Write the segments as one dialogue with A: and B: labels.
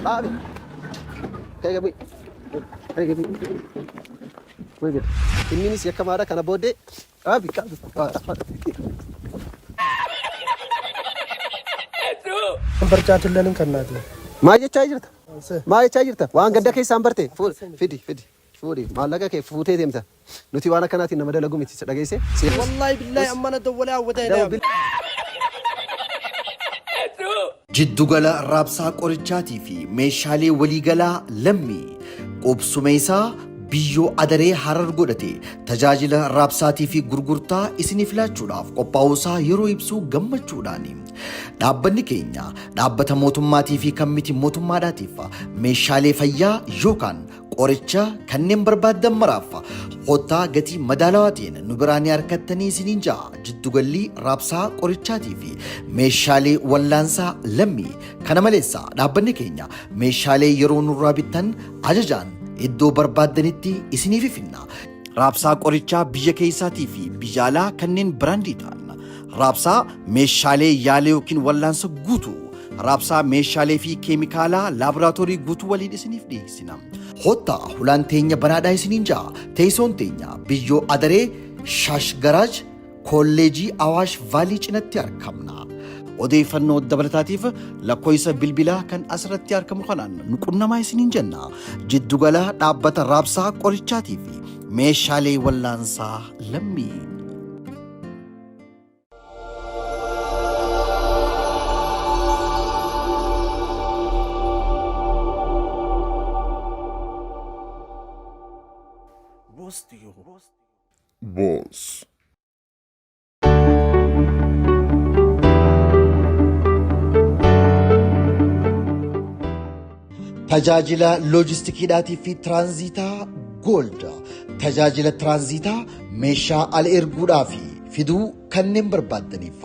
A: Abi. Kayak gini. Kayak gini. Wih, ini sih kemarin karena bode. Abi kan.
B: Bercadillan kan nanti.
A: Maja cairta. Maja cairta. Waan gadda keessaan barte. Fidi. Fudi. Maallaqa kee fuutee deemta. Nuti waan akkanaatiin nama dalagu miti dhageesse.
B: Wallahi billahi ammana dawwala awwata.
C: Jiddugala raabsaa qorichaatii fi meeshaalee waliigalaa lammii qubsuma isaa biyyoo adaree harar godhate tajaajila raabsaatii fi gurgurtaa isiniif laachuudhaaf qophaa'uusaa yeroo ibsuu gammachuudhaani. Dhaabbanni keenya dhaabbata mootummaatii fi kan miti mootummaadhaatiif meeshaalee fayyaa yookaan qoricha kanneen barbaaddan maraaf hottaa gatii madaalawaatiin nu biraanii harkattanii isiniin ja'a. Jiddugalli raabsaa qorichaatii fi meeshaalee wallaansaa lammii kana maleessa dhaabbanni keenya meeshaalee yeroo nurraa bittan ajajaan iddoo barbaaddanitti isiniif finna. Raabsaa qorichaa biyya keessaatii fi biyya alaa kanneen biraandii ta'an, raabsaa meeshaalee yaalii yookiin wallaansa guutuu, raabsaa meeshaalee fi keemikaalaa laaboraatoorii guutuu waliin isiniif dhiyeessina. Hottaa hulaan teenya banaadhaa isiniin ja'a. Teessoon teenya biyyoo adaree Shaash Garaaj kolleejii Awaash Vaalii cinatti argamna. Odeeffannoo dabalataatiif lakkoofsa bilbilaa kan asirratti argamu kanaan nu qunnamaa isiniin jenna. Jiddugala dhaabbata raabsaa qorichaatii fi meeshaalee wallaansaa lammii.
D: Boss.
C: Tajaajila loojistikiidhaatii fi tiraanziitaa Gold. Tajaajila tiraanziitaa meeshaa ala erguudhaa fi fiduu kanneen barbaaddaniif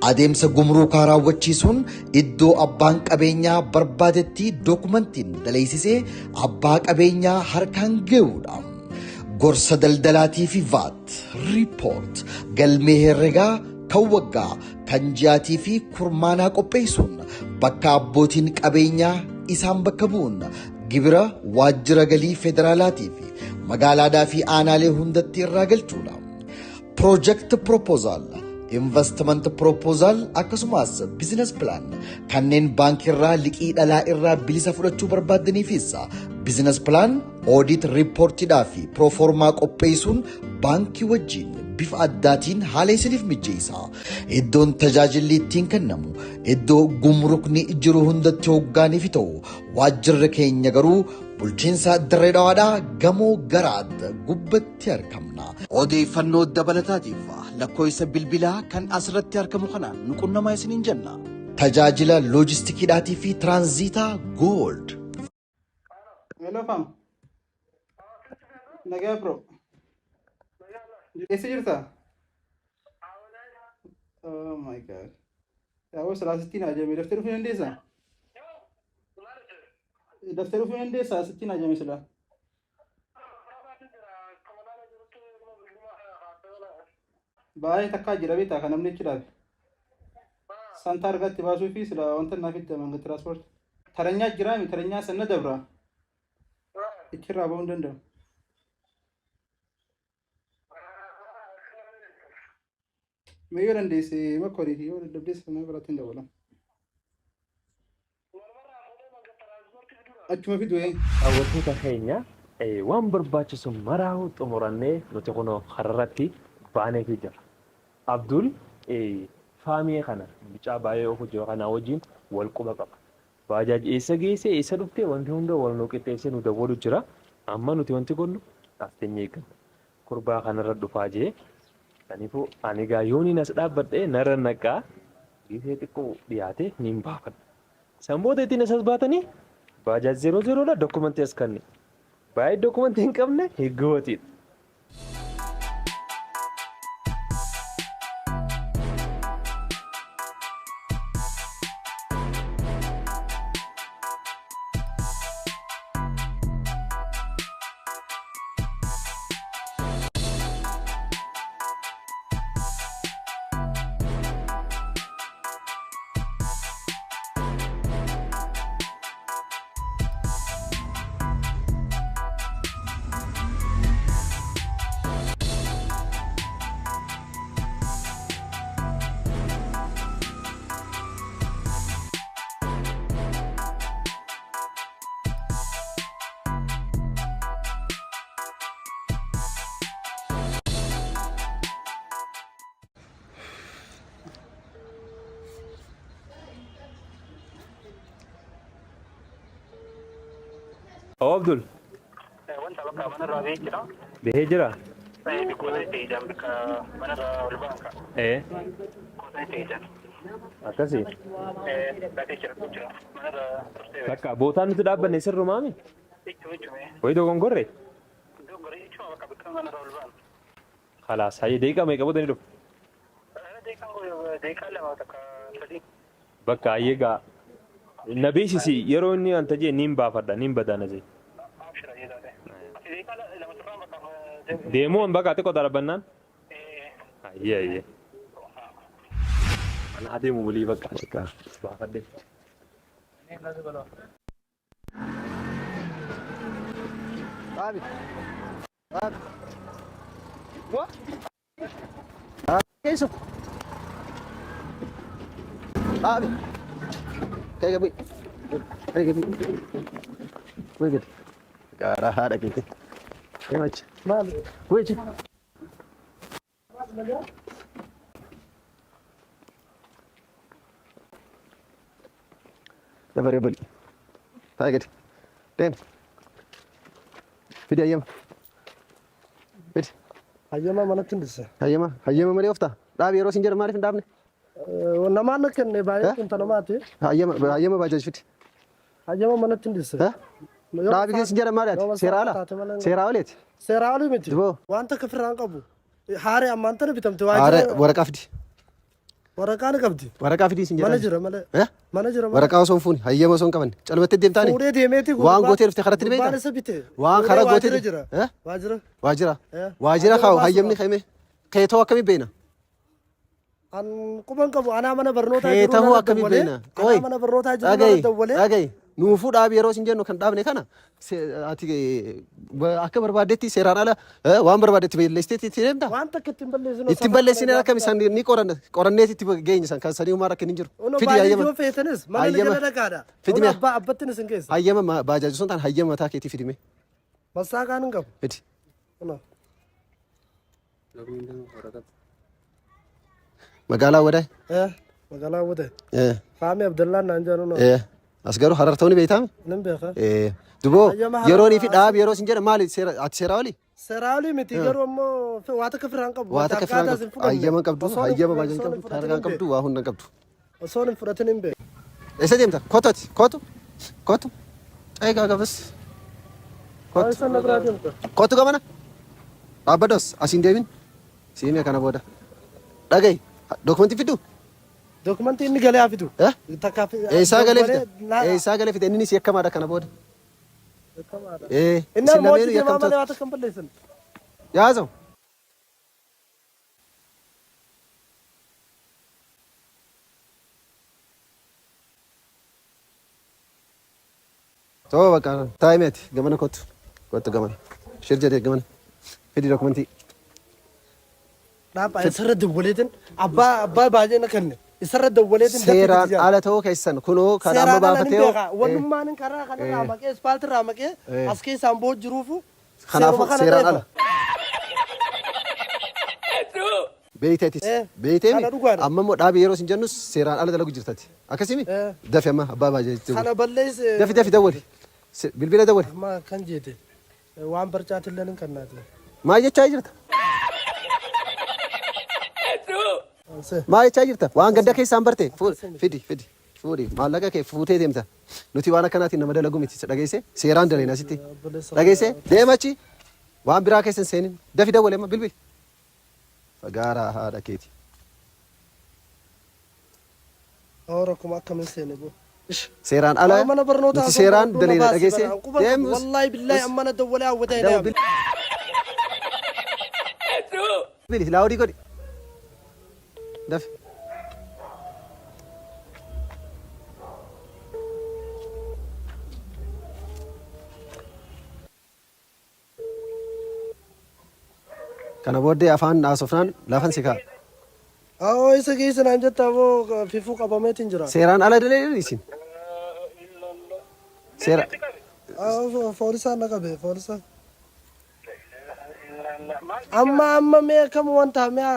C: adeemsa gumruukaa raawwachiisuun iddoo abbaan qabeenyaa barbaadetti dookumentiin daleessisee abbaa qabeenyaa harkaan ga'uudha. Gorsa daldalaatii fi VAT, riipoort, galmee herregaa kan waggaa, kan ji'aatii fi kurmaanaa qopheessuun bakka abbootiin qabeenyaa isaan bakka bu'uun gibira waajjira galii federaalaatii fi magaalaadhaa fi aanaalee hundatti irraa galchuudha. Project Proposal, Investment Proposal akkasumas Business Plan kanneen baankii irraa liqii dhalaa irraa bilisa fudhachuu barbaadaniifis Business Plan, Audit Reportidhaa fi Proformaa qopheessuun baankii wajjin bifa addaatiin haala isiniif mijeessa. Iddoon tajaajilli ittiin kennamu iddoo gumrukni jiru hundatti hoggaaniif ta'u waajjirri keenya garuu bulchiinsa Dirree Dhawaadhaa gamoo garaatti gubbatti argamna. Odeeffannoo dabalataatiif lakkoofsa bilbilaa kan asirratti argamu kanaan nu qunnamaa isiniin jenna. Tajaajila loojistikiidhaatii fi tiraanziitaa Gold.
E: Hello fam. Nagaa bro. Eessa jirta? Oh my god. Yaa'u salaasittiin ajajame daftee dhufuu dandeessaa? Daftee dhufuu dandeessaa sittiin ajajame sila. Baay'ee takkaa jira beektaa kan namni ichi dhaabe. Santa argatti baasuu fi sila wanta naaf itti manga tiraanspoort. Taranyaa jiraami taranyaa sanna dabra. Ichirraa ba'uu hin danda'u. Mee yoo dandeesse makkorii fi yoo dadhabdeesse sana biraatti hin dabalam. Achuma fidu
F: Hawwattoota keenya waan barbaachisu maraa xumurannee nuti kun hararratti baaneetii jira. Abdul faamii kana bicaa baay'ee of hojii kana wajjin wal quba qaba. Baajaaji eessa geesse eessa dhuftee wanti hunda wal nu qixxeessee nu dawwalu jira. Amma nuti wanti godhu dhaafteenye eegganna. Kurbaa kanarra dhufaa jee. Kaniifuu ani gaayyooniin as dhaabbadhee narra naqaa gisee xiqqoo dhiyaate ni baafadha. Sanboota ittiin asas baatanii baajaaj 00 dha dokumentii as kanne. Baay'ee dokumentii hin qabne higgootiidha. أو عبدول
D: وانت بقى من الرابع كده
F: بهجرة
D: بيكون تيجان بك من البنك
F: إيه
D: كون تيجان
F: أكاسي
D: بعدين كده كده من الرابع
F: لك بوتان تدابن نسر رومامي
D: ايتو
F: ويدو كونغوري
D: دوغري ايتو بقى بك من البنك
F: خلاص هاي ديكا ما يكبو دنيدو
D: ديكا لما تك فدي
F: بكا أيجا النبي سي يروني أنت جي نيم بافدا نيم بدانا زي
D: ابشر يا ده ديكا لما تفهم بك
F: ديمون بكا تكو دربنان أيه أنا هدي مولي بكا بكا بافدا
A: Abi. Abi. What? Isso. Abi. Kayak gabi. Kayak gabi. Wait. Cara ada gitu. Ya macam. Mal. Wait. Ya bari bari. Kayak gitu. Dem. Fidi ayyama. Fidi.
B: hayyama manatti ndise
A: Hayyama. Hayyama malee ofta. Dhaabi yeroo isin jedhan maaliif hin dhaabne?
B: namaan kenne baay'ee kunta namaati
A: Hayyama baajaaj fidi.
B: hayyama manatti ndise
A: Dhaabi isin jedhan maaliif? Seera ala. Seera oleeti.
B: seeraa olii miti
A: Diboo.
B: wanta kafirraan qabu haaree ammaan tana bitamte
A: Aare waraqaa fidi.
B: waraqaa ni qabdi
A: Waraqaa fidi isin
B: mana
A: jedhan.
B: jira malee
A: Eh?
B: mana jira
A: Waraqaa osoo hin fuune hayyama osoo hin qabanne calmattee deemtaani.
B: fuudhee deemeeti
A: Waan gootee dhuftee karatti ni beektaa?
B: Gubbaan isa bite
A: Waan karaa gootee
B: waajjira jira
A: Eh?
B: waajjira
A: Waajjira.
B: Eh.
A: Waajjira kaa'u hayyamni ka'ime. Keetoo akkamii beena?
B: an quban qabu anaa mana barnootaa
A: Keetoo akkamii beena?
B: anaa mana barnootaa jiru
A: Dhagayi.
B: nama dawwalee
A: Dhagayi. Nuufuu dhaabi yeroo isin jennu kan dhaabne kana ati akka barbaaddetti seeraan ala waan barbaaddetti beelleessitee itti deemta.
B: waan takka ittiin balleessinu
A: Ittiin balleessine akkam isaan ni qoranneeti itti geenya san kan sanii uumaa rakkin hin jiru. Fidi hayyama.
B: yoo feetanis mana
A: Hayyama.
B: jala dhagaadha
A: Fidime.
B: abbattinis hin keessa
A: Hayyama baajaaji sun ta'an hayyama mataa keetii fidime.
B: masaaqaan hin qabu
A: Fidi.
B: Kuna.
A: Magaalaa wadaay.
B: magaalaa wute faami abdallaan naan jedhu no
A: As garuu harar ta'uu ni beektaami.
B: nin beeka
A: Duboo
B: Hayyama
A: yeroonii fi dhaabi yeroo isin jedhan maali ati seeraa olii?
B: seeraa olii miti garuu ammoo waa takka firaan qabu
A: Waa takka firaan qabdu. Hayyama qabdu. Hayyama baajaaji qabdu. Harkaan qabdu. Waa hunda qabdu.
B: osoo hin fudhatin hin beeku
A: Eessa deemta? Kototi. Kotu. Kotu. Eegaa gabas.
B: waan isa na biraa deemta
A: Kotu gamana. Dhaabbados asiin deemin. Siimee kana booda. Dhagayi. Dokumentii fiddu.
B: dokumentii inni galee hafitu
A: Eh?
B: takka
A: Eessaa galee fida? Eessaa galee fida? Inni si yakkamaadha kana booda.
B: inni
A: Isin
B: ammoo
A: lameen
B: deemaa malee
A: yakkamtoota.
B: waa takka hin balleessan
A: Yaazau. Too bakka taayimeeti gamana kottu. Kottu gamana. Shir jedhee gamana. Fidi dokumentii.
B: dhaabaa isarra dawwaleetin abbaa baay'ee na kenne isarra dawwaleetin
A: Seeraan ala ta'uu keessan kunoo kan amma baafatee
B: wannummaan karaa kanarraa maqee ispaaltirraa maqee as keessaan booda jiruufu
A: kanaafuu seeraan ala. Beeyteetis. Beeyteemi
B: kana dhugaadha.
A: amma immoo dhaabi yeroo isin jennus seeraan ala dalagu jirtati. Akkasimi dafi amma abbaa baajaajitti.
B: kana balleesse
A: Dafi dafi dawwali. Bilbila dawwali.
B: amma kan jeete waan barcaatillee hin kannaati
A: Maal jechaa jirta? Maal jechaa jirta? Waan gadda keessaan barte fidi fidi fuudhi maallaqa kee fuutee deemta. Nuti waan akkanaatiin nama dalagu miti dhageesse seeraan daleen asitti dhageesse deemachi waan biraa keessan seenin dafi dawwale amma bilbil. Fagaaraa haadha keeti.
B: rakkuma akkamiin seene boo
A: Seeraan ala
B: mana barnootaa
A: nuti seeraan daleena dhageesse deemus.
B: wallaahi billaahi amma na dawwalee hawwatee
A: Dawu
B: deema
A: bilbili laawudii godhi. Dafi. Kana booddee afaan haasofnaan lafan si ka'a.
B: isa keessa naan jettaa boo fifuu qabameetiin jira
A: Seeraan ala daleedhan isin. Seera.
B: Foolisaa na qabe foolisaa. Amma mee kam wanta mee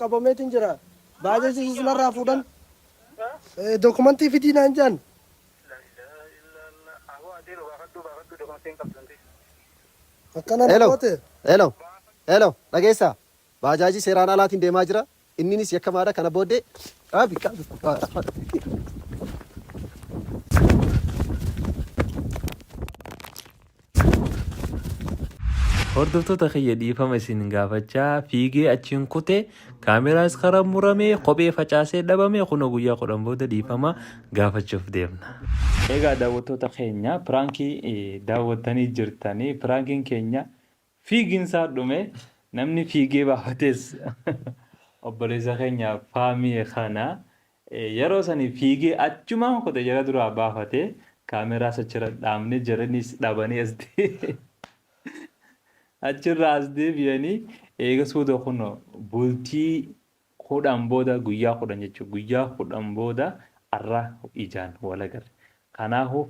B: qabameetiin jira. Baajaajiis narraa fuudhan. Dokumentii fidii naan jedhan. akkana
A: Hello.
B: goote
A: Hello. Hello. Dhageessaa. Baajaajii seeraan alaatiin deemaa jira. Inninis yakkamaadha kana booddee qaabi.
F: Hordoftoota kiyya dhiifama isin gaafachaa fiigee achiin kutee kaameraas karaa muramee kophee facaasee dhabame kunoo guyyaa 10 booda dhiifama gaafachuuf deemna. Egaa daawwattoota keenya piraankii daawwattanii jirtanii piraankiin keenya fiiginsaa dhume namni fiigee baafates obboleessa keenya faamii kana yeroo sanii fiigee achumaan kutee jara duraa baafate kaameraas achirra dhaabne jaranis dhabanii as achirraa as deebi'anii eega suuta kun bultii 10 booda guyyaa 10 jechuudha. Guyyaa 10 booda arra ijaan wal agarre. Kanaafuu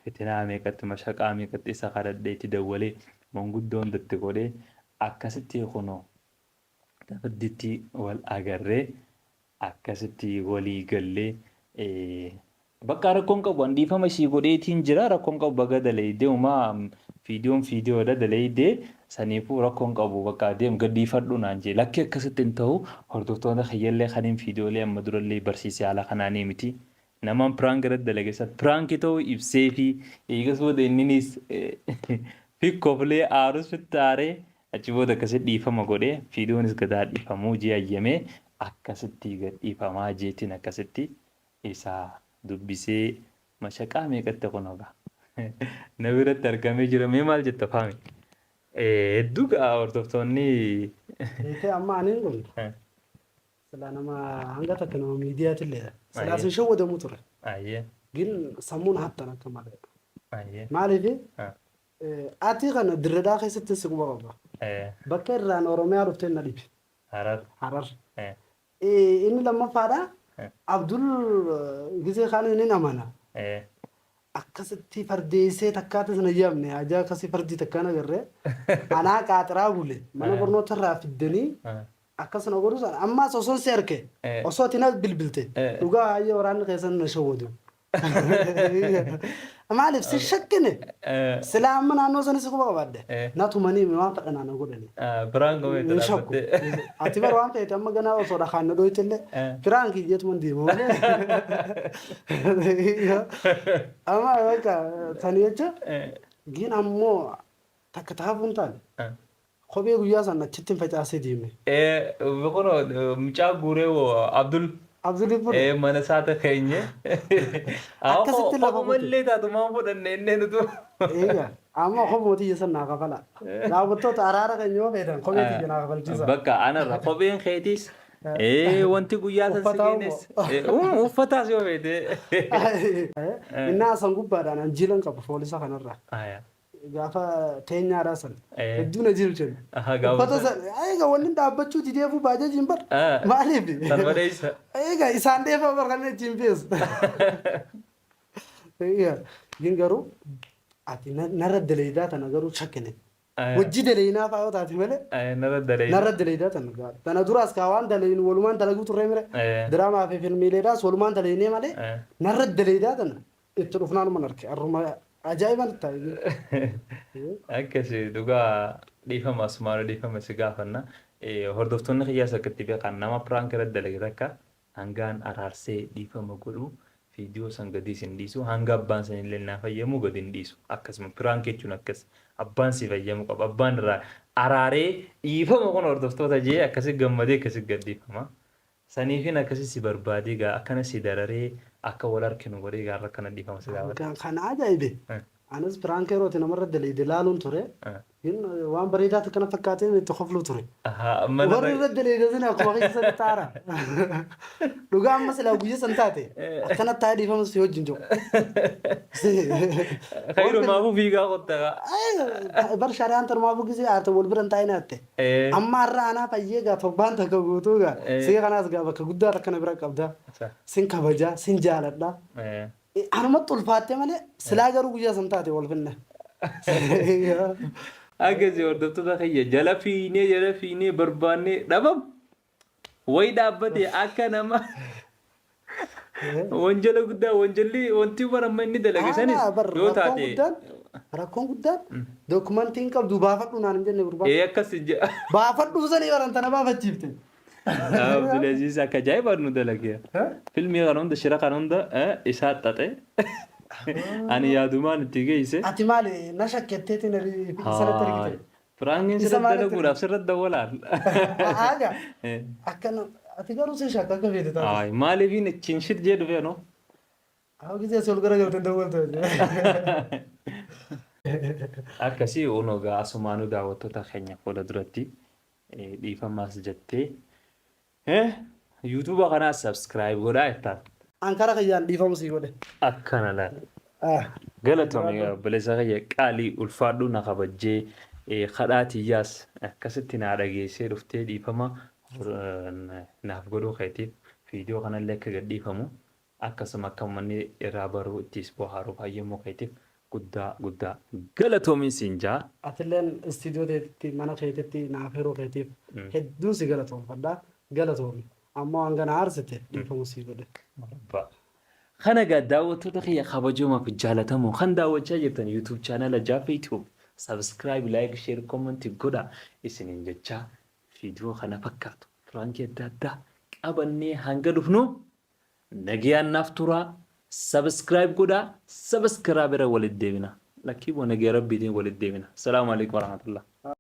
F: fitinaa meeqatti mashaqaa meeqatti isa kadhadheetti dawwalee manguddoon datti godhee akkasitti kun tafadditti wal agarree akkasitti walii gallee bakka rakkoon qabu handiifama ishii godheetiin jira rakkoon qabu baga daleeydee umaa fiidiyoodha daleeydee saniifuu rakkoon qabu bakka adeem gadhiifadhu naan jee lakkee akkasitti hin ta'u hordoftoota kiyyallee kaniin fiidiyoolee amma durallee barsiisee haala kanaanii miti namaan piraank irratti dalageessa piraankii ta'uu ibsee fi eegas booda inninis fikkoflee aarus fittaaree achi booda akkasitti dhiifama godhee fiidiyoonis gadaa dhiifamuu jee ayyamee akkasitti gadhiifamaa jeetiin akkasitti isaa dubbisee mashaqaa meeqatti kunoga na biratti argamee jira mee maal jetta faami hedduu gaa hordoftoonni
B: Eekee amma aniin kun sila nama hanga takka nama miidiyaatiillee silaa sin shawwadamu ture.
F: ayyee
B: Gin sammuun hattan akka malee.
F: ayyee
B: Maaliif ati kana dirreedhaa keessatti si quba qaba. Bakka irraan Oromiyaa dhuftee na dhibe.
F: harar
B: Harar. Inni lammaffaadha. Abdul gisee kaan inni amana. Akkasitti fardeessee takkaata sana yaamne ajaa akkasii fardii takkaan agarree anaa qaaxiraa bule mana barnoota irraa fiddanii akkasuma godhu sana ammaas osoo si arke osoo ati na bilbilte dhugaa hayyee waraanni keessan na shawwadu. Maaliif si shakkine silaa amma naannoo sana si quba qabaadde na tumanii waan fedhan ana godhani.
F: biraan gomee
B: Shakku. Ati bara waan feete amma ganaa osoo dhakaan na dhoytellee firaan kiyyeetuman deemu malee. Amma bakka sani jecha gin ammoo takka taafuun taane kophee guyyaa sana achitti hin facaasee deeme.
F: Boqonnoo mucaa guuree Abdul
B: Abdulli fudhe.
F: mana saata keenye
B: Akkasitti lafa qote.
F: mallee taatu maan fudhanne innee nutu
B: Eegaa amma kophee tiyya san naa kafala. Daawwattoota araara kan yoo feetan kophee tiyya naa kafalchiisa.
F: bakka anarra kopheen keetis wanti guyyaa tasgeenes uffataas yoo feete
B: Innaa san gubbaadhaan anjiilan qabu foolisa kanarraa. Gaafa teenyaadhaa san hedduu na jilchan. Uffata san eegaa wanni dhaabbachuu dideefuu baajajiin bar maaliif?
F: Salvadeessa.
B: Eegaa isaan deefaa bar kan ittiin feesu. Eegaa gin garuu ati narra daleedaa tana garuu shakkine. Wajji daleeyinaa fa'aa yoo taate malee narra daleedaa tana gaara. Tana duraas kaa waan daleeyin walumaan dalaguu turre mire diraamaa fi filmiileedhaas walumaan daleeyinee malee narra daleedaa tana itti dhufnaan man arke arruma ajaa'iban taa'e.
F: Akkasii dhugaa dhiifama asumaara dhiifama si gaafanna. Hordoftoonni kiyyaas akkatti beekan nama piraank irratti dalage takka hangaan araarsee dhiifama godhu viidiyoo san gadi sin dhiisu hanga abbaan san illee naa fayyamuu gadi hin dhiisu. Akkasuma piraank jechuun akkas abbaan si fayyamuu qaba. Abbaan irraa araaree dhiifama kun hordoftoota jee akkasi gammadee akkasi gadhiifama. Saniifin akkasi si barbaadee gaa akkana si dararee akka wal harkinu godhee gaa akkana dhiifama si gaafata.
B: Kan ajaa'ibe anas piraank yerootti namarra daleede laaluun ture. Waan bareedaa akkana fakkaatee itti qoflu ture. Warri irra daleede sana akkuma keessa taara. Dhugaa amma silaa guyyaa san taate akkana taa'ee dhiifama si wajjin jiru.
F: Khayrumaafuu fiigaa qottaqa.
B: Bar shari'aan tarmaafuu gisee haata wal biran taa'ee naatte. Amma har'a anaa fayyee gaa torbaan takka guutuu gaa. Sii kanaas gaa bakka guddaa akkana bira qabda. Sin kabajaa sin jaaladha. Anumatti ulfaatte malee silaa garuu guyyaa san taate wal finne.
F: Akkasii hordoftoota kiyya jala fiinee barbaannee dhabam wayi dhaabbate akka nama wanjala guddaa wanjalli wanti baramma inni dalage sanis yoo taate
B: rakkoon guddaan dookumantiin qabdu baafadhu naan hin jenne gurbaan.
F: akkas jira.
B: Baafadhu sanii barantana baafachiifte.
F: Abdulaziz akka ajaa'iba nu dalagee. Filmii kana hunda shira kana hunda isaa xaxe. Ani yaadumaan itti geesse.
B: Ati maali na shakketteetiin sanatti argite.
F: Firaangiin sirratti dalaguudhaaf sirratti dawwalaan.
B: Aaga akkana ati garuu si shakka akka feete taate.
F: Maaliifin chinshit jee dhufee noo?
B: Haa gisee sol gara galtee dawwaltu.
F: Akkasii onogaa asumaanuu daawwattoota keenya fuula duratti dhiifamaas jettee yuutuuba kanaa sabskiraayib godhaa jettaan.
B: Ankara kiyyaan dhiifamu sii godhe.
F: Akkana laala. Galatoomii obboleessa kiyya qaalii ulfaadhu na kabajjee kadhaatiyyaas akkasitti naa dhageessee dhuftee dhiifama naaf godhuu keetiif viidiyoo kanallee akka gadhiifamu akkasuma akka uummanni irraa baruu ittis bohaaruuf hayyamuu keetiif guddaa galatoomiin siin jaa.
B: Atilleen istiidiyoo teetitti mana keetitti naaf hiruu keetiif hedduun si galatoomfadha galatoomi. Ammoo hangana aarsite dhiifamu sii godhe.
F: Kana egaa daawwattoota kiyya kabajamoo fi jaalatamoo kan daawwachaa jirtan YouTube chaanala Jaafa YouTube subscribe, like, share, comment godha isiniin jechaa viidiyoo kana fakkaatu firaankii adda addaa qabannee hanga dhufnu nagayaan naaf turaa subscribe godha subscribe irra walitti deebina lakkii boo nagaya rabbiitiin walitti deebina. Salaamu alaikum warahmatullah.